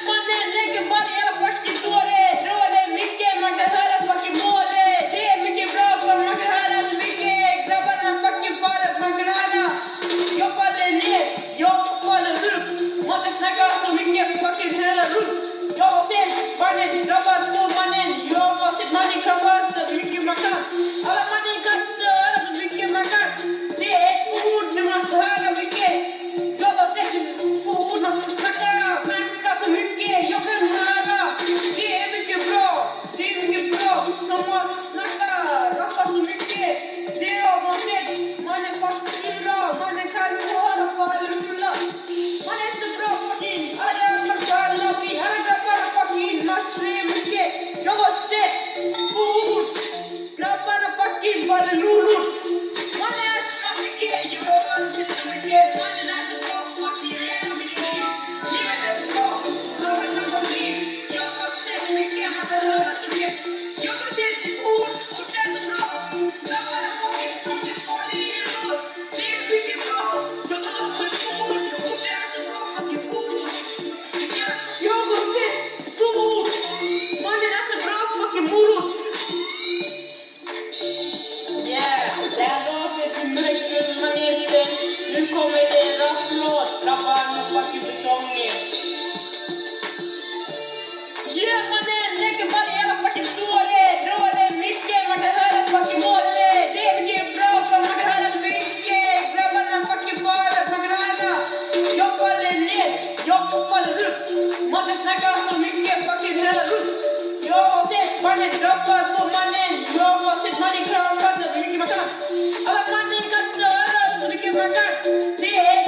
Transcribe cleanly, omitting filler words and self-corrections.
Mannen lägger varje fucking dåre. Drar det mycket, man kan höra fucking målet. Det är mycket bra för man kan höra så mycket. Grabbarna fucking faller från gröna. Jag faller ner, jag faller upp. Mannen snackar så mycket fucking hela runt. Jag har sett mannen drabbar på mannen. Jag har sett mannen krabbar så mycket man kan. Alla mannen kan höra så mycket man kan. Det är ett ord när man får höra mycket. Jag har sett ord man får snacka. Så mycket jag kan höra. Det är mycket bra. Det är mycket bra. Som man snackar. Rappar så mycket. Det är jag har sett. Man är fucking bra. Man kan höra för rulla. Man är så bra fucking. Alla grabbar lobby. Alla grabbar fucking. Man säger mycket. Jag har sett ord. Grabbarna fucking faller lulor. Man är så mycket. Jag har sett så mycket. Man är så bra fucking. Nu kommer det en rastlåt, drabbar med fucking betongen. Yeah mannen, lägger varje jävla fucking dåre. Drar det mycket, man kan höra fucking målet. Det är mycket bra för man kan höra mycket. Grabbarna fucking faller från gröna. Jag faller ner, jag faller upp. Mannen snackar så mycket fucking hela runt. Jag har sett mannen drabbar på mannen. Jag har sett mannen krabbar så mycket man kan. Alla mannen kan höra så mycket man kan. Det är